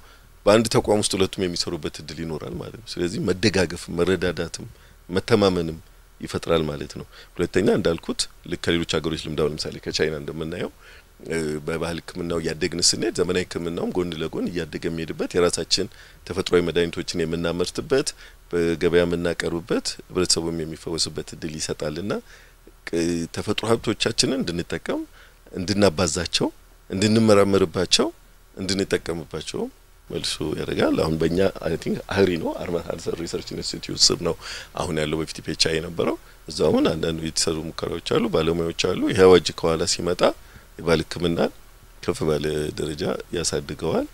በአንድ ተቋም ውስጥ ሁለቱም የሚሰሩበት እድል ይኖራል ማለት ነው። ስለዚህ መደጋገፍ መረዳዳትም መተማመንም ይፈጥራል ማለት ነው። ሁለተኛ እንዳልኩት ለከሌሎች ሀገሮች ልምዳው ለምሳሌ ከቻይና እንደምናየው በባህል ሕክምናው ያደግን ስንሄድ ዘመናዊ ሕክምናውም ጎን ለጎን እያደገ የሚሄድበት የራሳችን ተፈጥሯዊ መድኃኒቶችን የምናመርትበት በገበያ የምናቀርብበት ህብረተሰቡም የሚፈወስበት እድል ይሰጣልና ተፈጥሮ ሀብቶቻችንን እንድንጠቀም እንድናባዛቸው እንድንመራመርባቸው እንድንጠቀምባቸው መልሶ ያደርጋል። አሁን በእኛ አይ ቲንክ አህሪ ነው አርማታል ሪሰርች ኢንስቲትዩት ስር ነው አሁን ያለው በፊት ፔቻ የነበረው እዛውን አንዳንድ የተሰሩ ሙከራዎች አሉ፣ ባለሙያዎች አሉ። ይሄ አዋጅ ከኋላ ሲመጣ የባህል ሕክምና ከፍ ባለ ደረጃ ያሳድገዋል።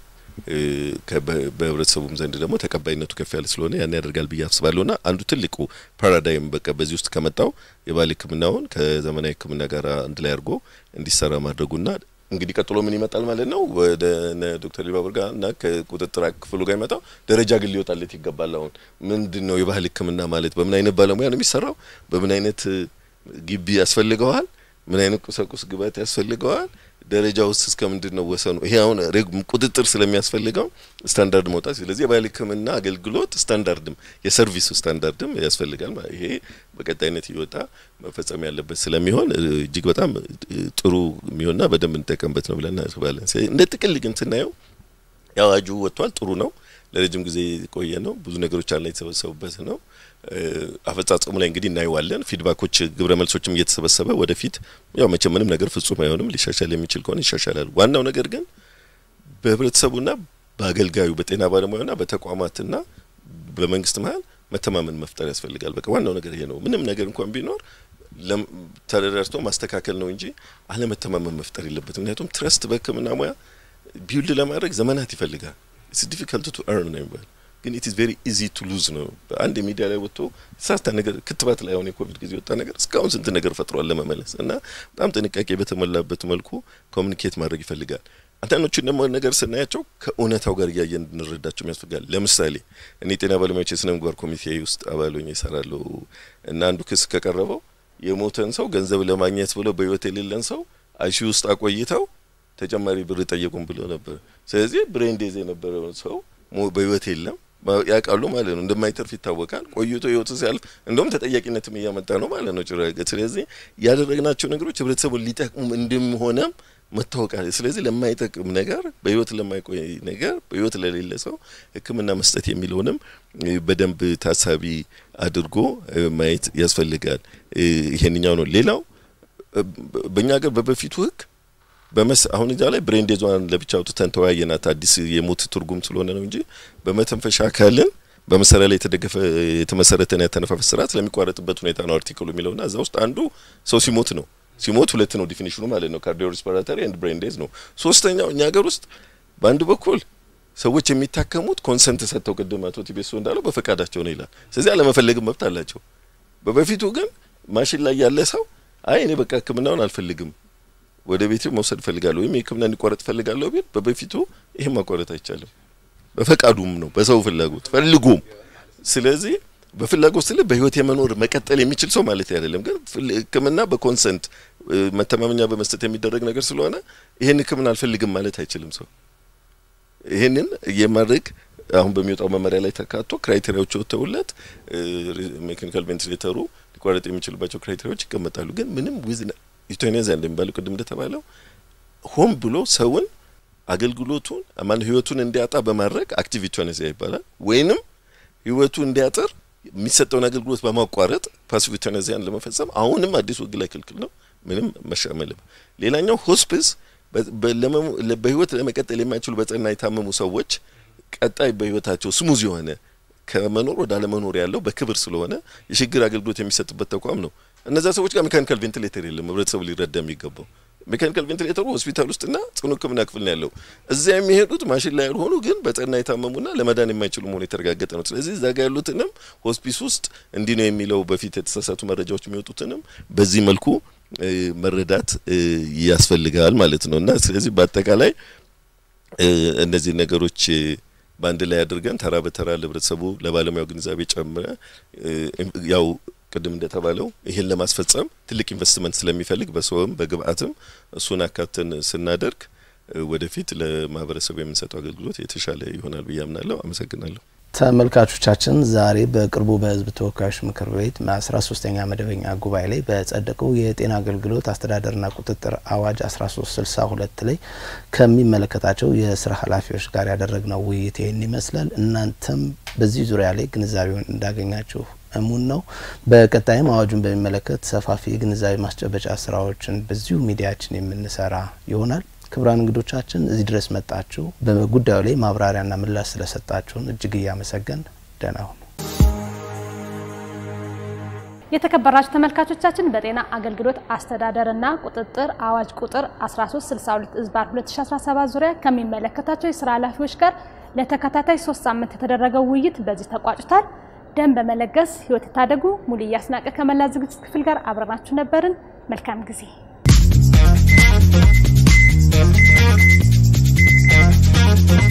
በህብረተሰቡም ዘንድ ደግሞ ተቀባይነቱ ከፍ ያለ ስለሆነ ያን ያደርጋል ብዬ አስባለሁና አንዱ ትልቁ ፓራዳይም በቃ በዚህ ውስጥ ከመጣው የባህል ሕክምናውን ከዘመናዊ ሕክምና ጋር አንድ ላይ አድርጎ እንዲሰራ ማድረጉና እንግዲህ ቀጥሎ ምን ይመጣል ማለት ነው ወደ ዶክተር ሊባቡር ጋርና ከቁጥጥር ክፍሉ ጋር ይመጣው ደረጃ ግን ሊወጣለት ይገባል። አሁን ምንድነው የባህል ሕክምና ማለት በምን አይነት ባለሙያ ነው የሚሰራው፣ በምን አይነት ግቢ ያስፈልገዋል፣ ምን አይነት ቁሳቁስ ግብአት ያስፈልገዋል፣ ደረጃውስ እስከ ምንድነው ወሰኑ? ይሄ አሁን ቁጥጥር ስለሚያስፈልገው ስታንዳርድ መውጣት። ስለዚህ የባህል ሕክምና አገልግሎት ስታንዳርድም የሰርቪስ ስታንዳርድም ያስፈልጋል። ይሄ በቀጣይነት ይወጣ መፈጸም ያለበት ስለሚሆን እጅግ በጣም ጥሩ የሚሆንና በደንብ እንጠቀምበት ነው ብለን እናስባለን። እንደ ጥቅል ግን ስናየው ያዋጁ ወጥቷል፣ ጥሩ ነው። ለረጅም ጊዜ ቆየ ነው። ብዙ ነገሮች አለ የተሰበሰቡበት ነው። አፈጻጸሙ ላይ እንግዲህ እናይዋለን። ፊድባኮች ግብረ መልሶችም እየተሰበሰበ ወደፊት ያው መቼም ምንም ነገር ፍጹም አይሆንም፣ ሊሻሻል የሚችል ከሆነ ይሻሻላል። ዋናው ነገር ግን በህብረተሰቡና በአገልጋዩ በጤና ባለሙያውና በተቋማትና በመንግስት መሀል መተማመን መፍጠር ያስፈልጋል። በቃ ዋናው ነገር ይሄ ነው። ምንም ነገር እንኳን ቢኖር ተደራጅቶ ማስተካከል ነው እንጂ አለመተማመን መፍጠር የለበትም። ምክንያቱም ትረስት በሕክምና ሙያ ቢውልድ ለማድረግ ዘመናት ይፈልጋል። it's difficult to earn ነው። ግን it is very easy to lose ነው አንድ ሚዲያ ላይ ወጥቶ ሳስታ ነገር ክትባት ላይ አሁን የኮቪድ ጊዜ ወጣ ነገር እስካሁን ስንት ነገር ፈጥሯል ለመመለስ እና በጣም ጥንቃቄ በተሞላበት መልኩ ኮሙኒኬት ማድረግ ይፈልጋል አንተኖቹ ደግሞ ነገር ስናያቸው ከእውነታው ጋር ያያየን እንረዳቸው ያስፈልጋል ለምሳሌ እኔ ጤና ባለሙያዎች የስነ ምግባር ኮሚቴ ውስጥ አባል ሆኜ እሰራለሁ እና አንዱ ክስ ከቀረበው የሞተን ሰው ገንዘብ ለማግኘት ብሎ በህይወት የሌለን ሰው አይሲ ውስጥ አቆይተው ተጨማሪ ብር ጠየቁን ብሎ ነበር ስለዚህ ብሬን ዴዝ የነበረው ሰው በህይወት የለም ያቃሉ ማለት ነው እንደማይተርፍ ይታወቃል ቆይቶ ህይወቱ ሲያልፍ እንደውም ተጠያቂነትም ያመጣ ነው ማለት ነው ጭራገ ስለዚህ ያደረግናቸው ነገሮች ህብረተሰቡን ሊጠቅሙ እንደምሆነም መታወቃል ስለዚህ ለማይጠቅም ነገር በህይወት ለማይቆይ ነገር በህይወት ለሌለ ሰው ህክምና መስጠት የሚለውንም በደንብ ታሳቢ አድርጎ ማየት ያስፈልጋል ይሄንኛው ነው ሌላው በእኛ ሀገር በበፊቱ ህክ አሁን እዛ ላይ ብሬን ዴዟን ለብቻው ተንተዋየናት አዲስ የሞት ትርጉም ስለሆነ ነው እንጂ በመተንፈሻ አካልን በመሰረ ላይ የተመሰረተና የተነፋፈስ ስርዓት ለሚቋረጥበት ሁኔታ ነው አርቲክሉ የሚለውና እዛ ውስጥ አንዱ ሰው ሲሞት ሁለት ነው ዲፊኒሽኑ ማለት ነው ካርዲዮሬስፒራቶሪ ኤንድ ብሬን ዴዝ ነው ሶስተኛው እኛ ሀገር ውስጥ በአንድ በኩል ሰዎች የሚታከሙት ኮንሰንት ሰጥተው ቅድም አቶ ቲቤሶ እንዳለው በፈቃዳቸው ነው ይላል ስለዚህ አለመፈለግም መብት አላቸው በበፊቱ ግን ማሽን ላይ ያለ ሰው አይ እኔ በቃ ህክምናውን አልፈልግም ወደ ቤቴ መውሰድ ፈልጋለሁ ወይ ህክምና እንዲቋረጥ ፈልጋለሁ ቢል በበፊቱ ይሄ ማቋረጥ አይቻልም በፈቃዱም ነው በሰው ፍላጎት ፈልጉም ስለዚህ በፍላጎት ስለ በህይወት የመኖር መቀጠል የሚችል ሰው ማለት አይደለም ግን ህክምና በኮንሰንት መተማመኛ በመስጠት የሚደረግ ነገር ስለሆነ ይሄን ህክምና አልፈልግም ማለት አይችልም ሰው ይሄንን የማድረግ አሁን በሚወጣው መመሪያ ላይ ተካቶ ክራይቴሪያዎች ወጥተውለት ሜካኒካል ቬንቲሌተሩ ሊቋረጥ የሚችልባቸው ክራይቴሪያዎች ይቀመጣሉ ግን ምንም ዊዝን ኢቶኔዛ እንደሚባለው ቅድም እንደተባለው ሆም ብሎ ሰውን አገልግሎቱን አማን ህይወቱን እንዲያጣ በማድረግ አክቲቭ ኢቶኔዛ ይባላል ወይንም ህይወቱ እንዲያጠር የሚሰጠውን አገልግሎት በማቋረጥ ፓሲቭ ኢቶኔዛን ለመፈጸም አሁንም አዲስ ወግ ላይ ክልክል ነው ምንም መሻመል ሌላኛው ሆስፒስ በህይወት ለመቀጠል የማይችሉ በጽና የታመሙ ሰዎች ቀጣይ በህይወታቸው ስሙዝ የሆነ ከመኖር ወደ አለመኖር ያለው በክብር ስለሆነ የሽግግር አገልግሎት የሚሰጥበት ተቋም ነው እነዛ ሰዎች ጋር ሜካኒካል ቬንቲሌተር የለም ህብረተሰቡ ሊረዳ የሚገባው ሜካኒካል ቬንቲሌተሩ ሆስፒታል ውስጥና ጽኑ ህክምና ክፍል ነው ያለው እዛ የሚሄዱት ማሽን ላይ ያልሆኑ ግን በጽና የታመሙና ለመዳን የማይችሉ መሆኑ የተረጋገጠ ነው ስለዚህ እዛ ጋር ያሉትንም ሆስፒስ ውስጥ እንዲህ ነው የሚለው በፊት የተሳሳቱ መረጃዎች የሚወጡትንም በዚህ መልኩ መረዳት ያስፈልጋል ማለት ነውና ስለዚህ በአጠቃላይ እነዚህ ነገሮች ባንድ ላይ አድርገን ተራ በተራ ለህብረተሰቡ ለባለሙያው ግንዛቤ ጨምረ ያው ቅድም እንደተባለው ይሄን ለማስፈጸም ትልቅ ኢንቨስትመንት ስለሚፈልግ በሰውም በግብአትም እሱን አካተን ስናደርግ ወደፊት ለማህበረሰቡ የምንሰጠው አገልግሎት የተሻለ ይሆናል ብያምናለሁ አመሰግናለሁ ተመልካቾቻችን ዛሬ በቅርቡ በህዝብ ተወካዮች ምክር ቤት 13ኛ መደበኛ ጉባኤ ላይ በጸደቀው የጤና አገልግሎት አስተዳደርና ቁጥጥር አዋጅ 1362 ላይ ከሚመለከታቸው የስራ ኃላፊዎች ጋር ያደረግነው ውይይት ይሄን ይመስላል እናንተም በዚህ ዙሪያ ላይ ግንዛቤውን እንዳገኛችሁ እሙን ነው በቀጣይም አዋጁን በሚመለከት ሰፋፊ ግንዛቤ ማስጨበጫ ስራዎችን በዚሁ ሚዲያችን የምንሰራ ይሆናል ክብራን እንግዶቻችን እዚህ ድረስ መጣችሁ በጉዳዩ ላይ ማብራሪያና ምላሽ ስለሰጣችሁን እጅግ ያመሰግናለሁ ደህና ሁኑ የተከበራችሁ ተመልካቾቻችን በጤና አገልግሎት አስተዳደርና ቁጥጥር አዋጅ ቁጥር 1362/2017 ዙሪያ ከሚመለከታቸው የስራ ኃላፊዎች ጋር ለተከታታይ 3 ሳምንት የተደረገው ውይይት በዚህ ተቋጭቷል ደም በመለገስ ህይወት ታደጉ ሙሉ ያስናቀ ከመላ ዝግጅት ክፍል ጋር አብረናችሁ ነበርን መልካም ጊዜ Thank you.